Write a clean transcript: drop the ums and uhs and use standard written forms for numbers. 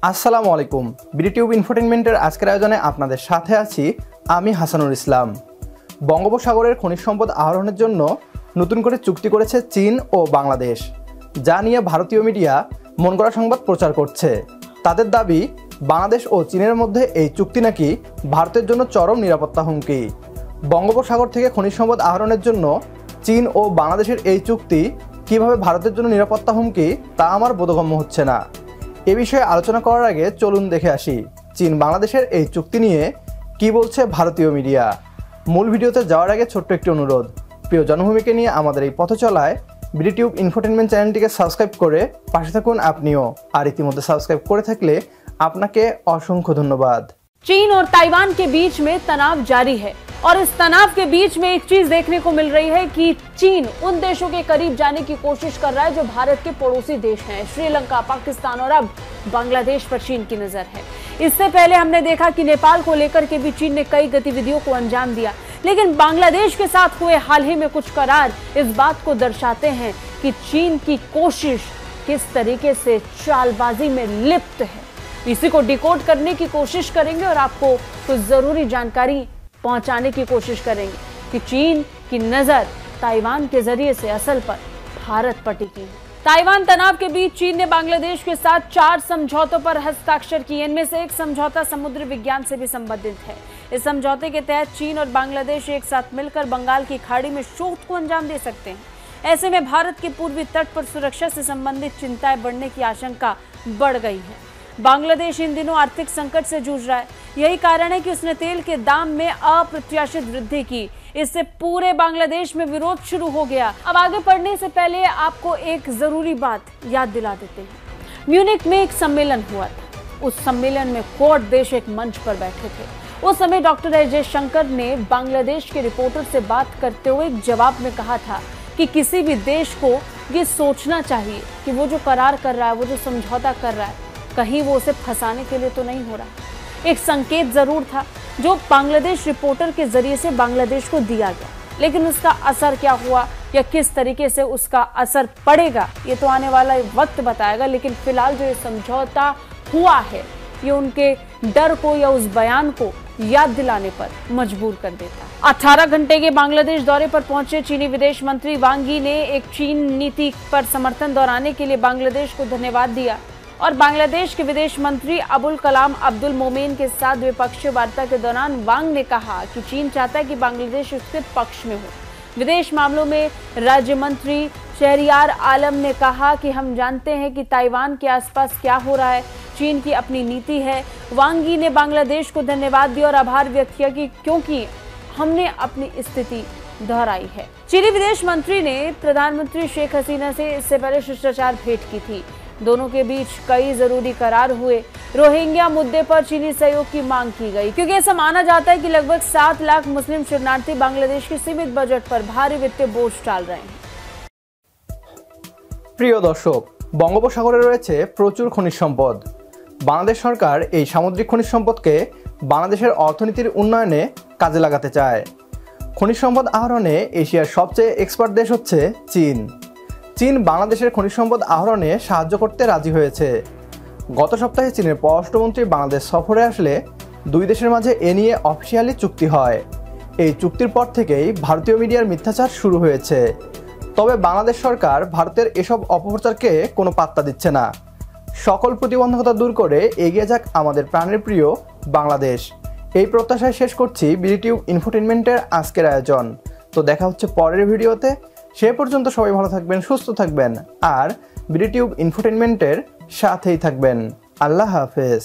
আসসালামু আলাইকুম। বিডিটিউব ইনফোটেনমেন্টের আজকের আয়োজনে আপনাদের সাথে আছি আমি হাসানুল ইসলাম। বঙ্গোপসাগরের খনিজ সম্পদ আহরণের জন্য নতুন করে চুক্তি করেছে চীন ও বাংলাদেশ, যা নিয়ে ভারতীয় মিডিয়া মনগড়া সংবাদ প্রচার করছে। তাদের দাবি, বাংলাদেশ ও চীনের মধ্যে এই চুক্তি নাকি ভারতের জন্য চরম নিরাপত্তা হুমকি। বঙ্গোপসাগর থেকে খনিজ সম্পদ আহরণের জন্য চীন ও বাংলাদেশের এই চুক্তি কিভাবে ভারতের জন্য নিরাপত্তা হুমকি তা আমার বোধগম্য হচ্ছে না। এ বিষয়ে আলোচনা করার আগে চলুন দেখে আসি চীন বাংলাদেশের এই চুক্তি নিয়ে কি বলছে ভারতীয় মিডিয়া। মূল ভিডিওতে যাওয়ার আগে ছোট্ট একটি অনুরোধ, প্রিয় জন্মভূমিকে নিয়ে আমাদের এই পথচলায় বিডিটিউব ইনফোটেনমেন্ট চ্যানেলটিকে সাবস্ক্রাইব করে পাশে থাকুন আপনিও। আর ইতিমধ্যে সাবস্ক্রাইব করে থাকলে আপনাকে অসংখ্য ধন্যবাদ। चीन और ताइवान के बीच में तनाव जारी है और इस तनाव के बीच में एक चीज देखने को मिल रही है कि चीन उन देशों के करीब जाने की कोशिश कर रहा है जो भारत के पड़ोसी देश हैं, श्रीलंका, पाकिस्तान और अब बांग्लादेश पर चीन की नजर है। इससे पहले हमने देखा कि नेपाल को लेकर के भी चीन ने कई गतिविधियों को अंजाम दिया, लेकिन बांग्लादेश के साथ हुए हाल ही में कुछ करार इस बात को दर्शाते हैं कि चीन की कोशिश किस तरीके से चालबाजी में लिप्त है। इसी को डिकोड करने की कोशिश करेंगे और आपको कुछ जरूरी जानकारी पहुंचाने की कोशिश करेंगे कि चीन की नजर ताइवान के जरिए से असल पर भारत पर टिकी है। ताइवान तनाव के बीच चीन ने बांग्लादेश के साथ 4 समझौतों पर हस्ताक्षर किए। इनमें से एक समझौता समुद्र विज्ञान से भी संबंधित है। इस समझौते के तहत चीन और बांग्लादेश एक साथ मिलकर बंगाल की खाड़ी में शोध को अंजाम दे सकते हैं। ऐसे में भारत के पूर्वी तट पर सुरक्षा से संबंधित चिंताएं बढ़ने की आशंका बढ़ गई है। बांग्लादेश इन दिनों आर्थिक संकट से जूझ रहा है। यही कारण है कि उसने तेल के दाम में अप्रत्याशित वृद्धि की। इससे पूरे बांग्लादेश में विरोध शुरू हो गया। अब आगे बढ़ने से पहले आपको एक जरूरी बात याद दिला देते हैं। म्यूनिक में एक सम्मेलन हुआ था। उस सम्मेलन में क्वाड देश एक मंच पर बैठे थे। उस समय डॉक्टर एस जयशंकर ने बांग्लादेश के रिपोर्टर से बात करते हुए एक जवाब में कहा था कि किसी भी देश को ये सोचना चाहिए कि वो जो करार कर रहा है, वो जो समझौता कर रहा है, कहीं वो उसे फंसाने के लिए तो नहीं हो रहा। एक संकेत जरूर था जो बांग्लादेश रिपोर्टर के जरिए से बांग्लादेश को दिया गया, लेकिन उसका असर क्या हुआ या किस तरीके से उसका असर पड़ेगा ये तो आने वाला वक्त बताएगा। लेकिन फिलहाल जो ये समझौता हुआ है ये उनके डर को या उस बयान को याद दिलाने पर मजबूर कर देता है। 18 घंटे के बांग्लादेश दौरे पर पहुंचे चीनी विदेश मंत्री वांग यी ने एक चीन नीति पर समर्थन दोहराने के लिए बांग्लादेश को धन्यवाद दिया और बांग्लादेश के विदेश मंत्री अबुल कलाम अब्दुल मोमेन के साथ द्विपक्षीय वार्ता के दौरान वांग ने कहा कि चीन चाहता है कि बांग्लादेश उसके पक्ष में हो। विदेश मामलों में राज्य मंत्री शहरियार आलम ने कहा कि हम जानते हैं कि ताइवान के आसपास क्या हो रहा है, चीन की अपनी नीति है। वांग यी ने बांग्लादेश को धन्यवाद दिया और आभार व्यक्त किया कि क्योंकि हमने अपनी स्थिति दोहराई है। चीनी विदेश मंत्री ने प्रधानमंत्री शेख हसीना से इससे पहले शिष्टाचार भेंट की थी। दोनों के बीच कई जरूरी करार हुए। रोहिंग्या मुद्दे पर चीनी सहयोग की मांग की गई, क्योंकि ऐसा माना जाता है कि लगभग 7 लाख मुस्लिम शरणार्थी बांग्लादेश के सीमित बजट पर भारी वित्तीय बोझ डाल रहे हैं। প্রিয় দর্শক, বঙ্গোপসাগরে রয়েছে প্রচুর খনিজ সম্পদ। বাংলাদেশ সরকার এই সামুদ্রিক খনিজ সম্পদকে বাংলাদেশের অর্থনীতির উন্নয়নে কাজে লাগাতে চায়। খনিজ সম্পদ আহরণে এশিয়ার সবচেয়ে এক্সপার্ট দেশ হচ্ছে চীন। চীন বাংলাদেশের খনিজ সম্পদ আহরণে সাহায্য করতে রাজি হয়েছে। গত সপ্তাহে চীনের পররাষ্ট্রমন্ত্রী বাংলাদেশ সফরে আসলে দুই দেশের মাঝে এ নিয়ে অফিসিয়ালি চুক্তি হয়। এই চুক্তির পর থেকেই ভারতীয় মিডিয়ার মিথ্যাচার শুরু হয়েছে। তবে বাংলাদেশ সরকার ভারতের এসব অপপ্রচারকে কোনো পাত্তা দিচ্ছে না। সকল প্রতিবন্ধকতা দূর করে এগিয়ে যাক আমাদের প্রাণের প্রিয় বাংলাদেশ। এই প্রত্যাশায় শেষ করছি বিডিটিউব ইনফোটেনমেন্টের আজকের আয়োজন। তো দেখা হচ্ছে পরের ভিডিওতে। সে পর্যন্ত সবাই ভালো থাকবেন, সুস্থ থাকবেন আর বিডিটিউব ইনফোটেনমেন্টের সাথেই থাকবেন। আল্লাহ হাফেজ।